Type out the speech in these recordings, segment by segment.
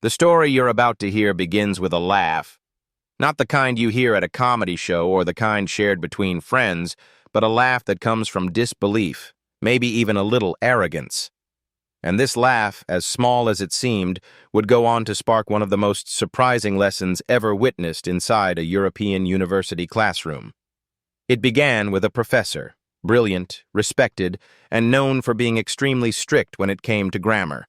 The story you're about to hear begins with a laugh. Not the kind you hear at a comedy show or the kind shared between friends, but a laugh that comes from disbelief, maybe even a little arrogance. And this laugh, as small as it seemed, would go on to spark one of the most surprising lessons ever witnessed inside a European university classroom. It began with a professor, brilliant, respected, and known for being extremely strict when it came to grammar.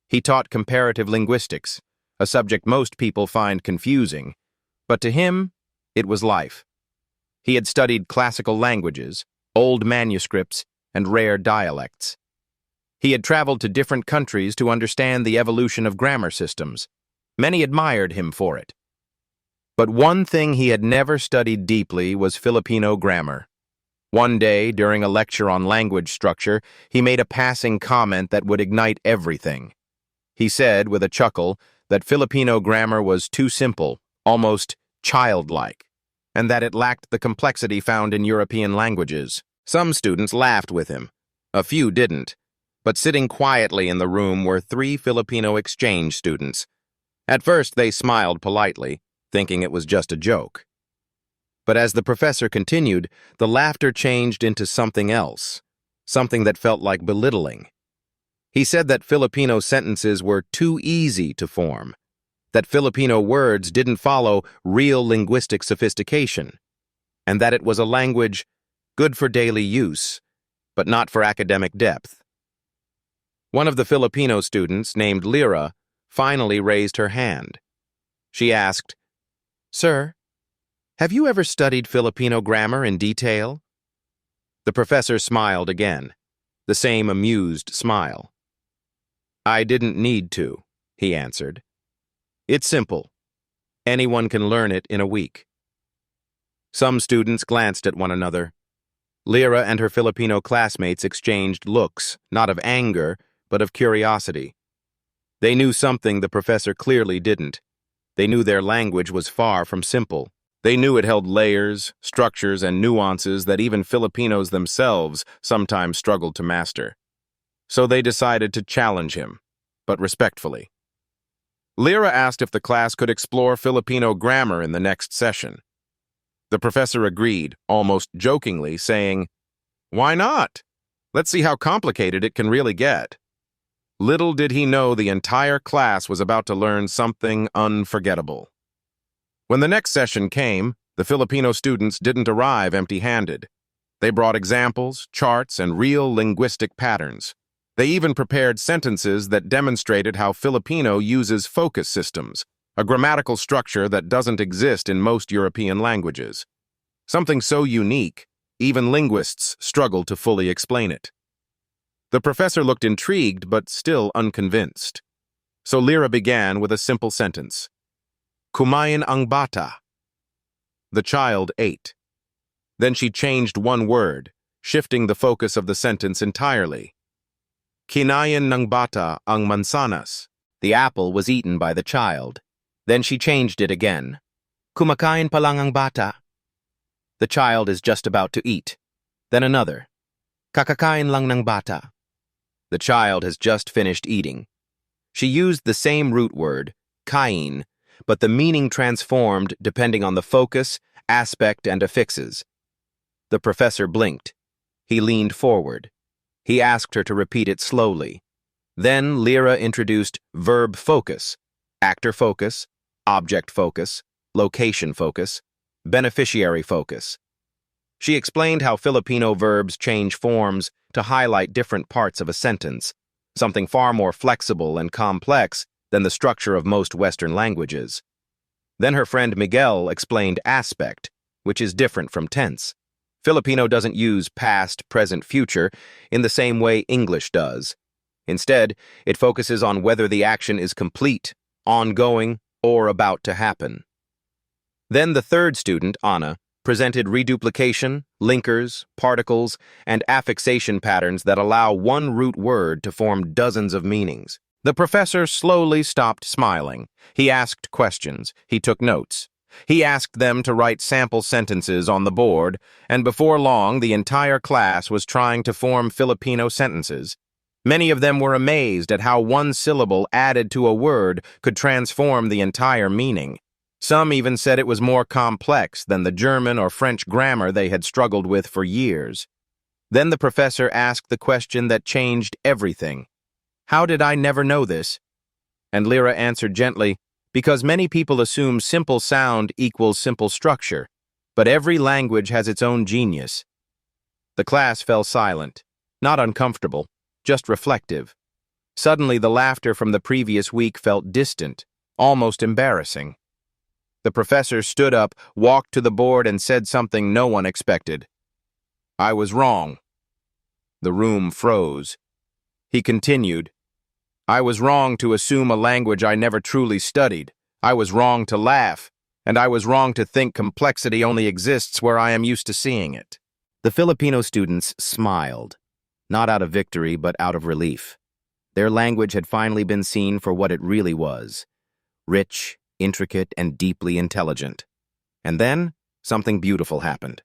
He taught comparative linguistics, a subject most people find confusing, but to him, it was life. He had studied classical languages, old manuscripts, and rare dialects. He had traveled to different countries to understand the evolution of grammar systems. Many admired him for it. But one thing he had never studied deeply was Filipino grammar. One day, during a lecture on language structure, he made a passing comment that would ignite everything. He said, with a chuckle, that Filipino grammar was too simple, almost childlike, and that it lacked the complexity found in European languages. Some students laughed with him. A few didn't. But sitting quietly in the room were 3 Filipino exchange students. At first, they smiled politely, thinking it was just a joke. But as the professor continued, the laughter changed into something else, something that felt like belittling. He said that Filipino sentences were too easy to form, that Filipino words didn't follow real linguistic sophistication, and that it was a language good for daily use, but not for academic depth. One of the Filipino students, named Lyra, finally raised her hand. She asked, "Sir, have you ever studied Filipino grammar in detail?" The professor smiled again, the same amused smile. "I didn't need to," he answered. "It's simple. Anyone can learn it in a week." Some students glanced at one another. Lyra and her Filipino classmates exchanged looks, not of anger, but of curiosity. They knew something the professor clearly didn't. They knew their language was far from simple. They knew it held layers, structures, and nuances that even Filipinos themselves sometimes struggled to master. So they decided to challenge him, but respectfully. Lyra asked if the class could explore Filipino grammar in the next session. The professor agreed, almost jokingly, saying, "Why not? Let's see how complicated it can really get." Little did he know the entire class was about to learn something unforgettable. When the next session came, the Filipino students didn't arrive empty-handed. They brought examples, charts, and real linguistic patterns. They even prepared sentences that demonstrated how Filipino uses focus systems, a grammatical structure that doesn't exist in most European languages. Something so unique, even linguists struggle to fully explain it. The professor looked intrigued but still unconvinced. So Lyra began with a simple sentence. "Kumain ang bata." The child ate. Then she changed one word, shifting the focus of the sentence entirely. "Kinain ng bata ang mansanas." The apple was eaten by the child. Then she changed it again. "Kumakain pa lang ang bata." The child is just about to eat. Then another. "Kakakain lang ng bata." The child has just finished eating. She used the same root word, kain, but the meaning transformed depending on the focus, aspect, and affixes. The professor blinked. He leaned forward. He asked her to repeat it slowly. Then Lyra introduced verb focus, actor focus, object focus, location focus, beneficiary focus. She explained how Filipino verbs change forms to highlight different parts of a sentence, something far more flexible and complex than the structure of most Western languages. Then her friend Miguel explained aspect, which is different from tense. Filipino doesn't use past, present, future in the same way English does. Instead, it focuses on whether the action is complete, ongoing, or about to happen. Then the third student, Anna, presented reduplication, linkers, particles, and affixation patterns that allow one root word to form dozens of meanings. The professor slowly stopped smiling. He asked questions. He took notes. He asked them to write sample sentences on the board, and before long the entire class was trying to form Filipino sentences. Many of them were amazed at how one syllable added to a word could transform the entire meaning. Some even said it was more complex than the German or French grammar they had struggled with for years. Then the professor asked the question that changed everything. How did I never know this? And Lyra answered gently, because many people assume simple sound equals simple structure, but every language has its own genius. The class fell silent, not uncomfortable, just reflective. Suddenly the laughter from the previous week felt distant, almost embarrassing. The professor stood up, walked to the board, and said something no one expected. I was wrong. The room froze. He continued, I was wrong to assume a language I never truly studied. I was wrong to laugh, and I was wrong to think complexity only exists where I am used to seeing it. The Filipino students smiled, not out of victory but out of relief. Their language had finally been seen for what it really was, rich, intricate, and deeply intelligent. And then, something beautiful happened.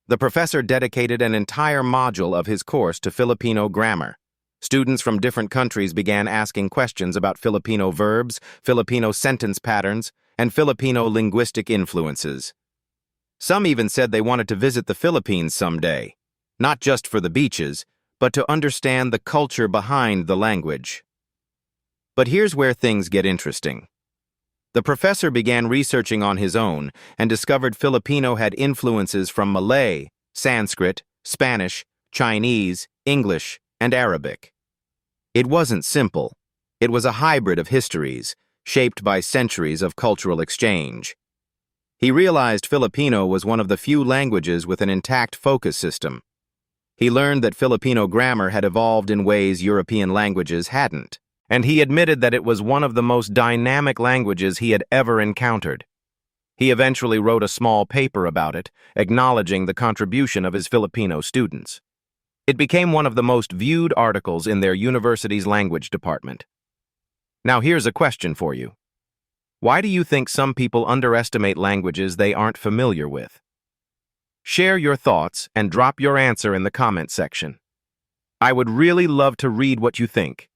The professor dedicated an entire module of his course to Filipino grammar. Students from different countries began asking questions about Filipino verbs, Filipino sentence patterns, and Filipino linguistic influences. Some even said they wanted to visit the Philippines someday, not just for the beaches, but to understand the culture behind the language. But here's where things get interesting. The professor began researching on his own and discovered Filipino had influences from Malay, Sanskrit, Spanish, Chinese, English, and Arabic. It wasn't simple. It was a hybrid of histories, shaped by centuries of cultural exchange. He realized Filipino was one of the few languages with an intact focus system. He learned that Filipino grammar had evolved in ways European languages hadn't, and he admitted that it was one of the most dynamic languages he had ever encountered. He eventually wrote a small paper about it, acknowledging the contribution of his Filipino students. It became one of the most viewed articles in their university's language department. Now here's a question for you. Why do you think some people underestimate languages they aren't familiar with? Share your thoughts and drop your answer in the comment section. I would really love to read what you think.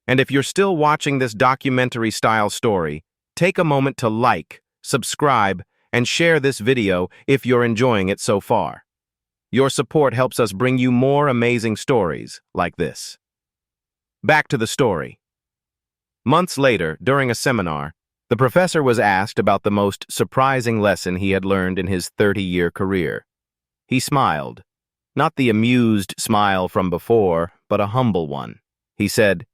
And if you're still watching this documentary-style story, take a moment to like, subscribe, and share this video if you're enjoying it so far. Your support helps us bring you more amazing stories like this. Back to the story. Months later, during a seminar, the professor was asked about the most surprising lesson he had learned in his 30-year career. He smiled, not the amused smile from before, but a humble one. He said,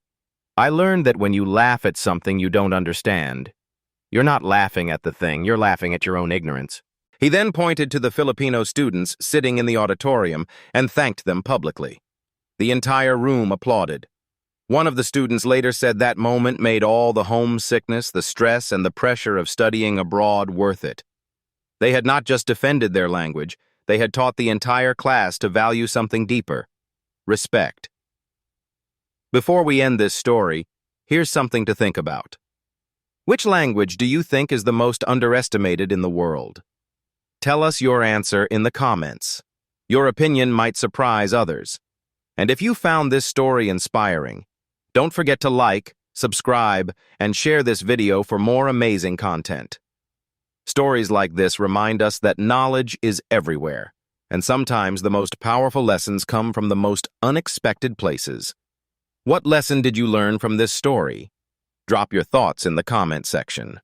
I learned that when you laugh at something you don't understand, you're not laughing at the thing, you're laughing at your own ignorance. He then pointed to the Filipino students sitting in the auditorium and thanked them publicly. The entire room applauded. One of the students later said that moment made all the homesickness, the stress, and the pressure of studying abroad worth it. They had not just defended their language, they had taught the entire class to value something deeper: respect. Before we end this story, here's something to think about. Which language do you think is the most underestimated in the world? Tell us your answer in the comments. Your opinion might surprise others. And if you found this story inspiring, don't forget to like, subscribe, and share this video for more amazing content. Stories like this remind us that knowledge is everywhere, and sometimes the most powerful lessons come from the most unexpected places. What lesson did you learn from this story? Drop your thoughts in the comment section.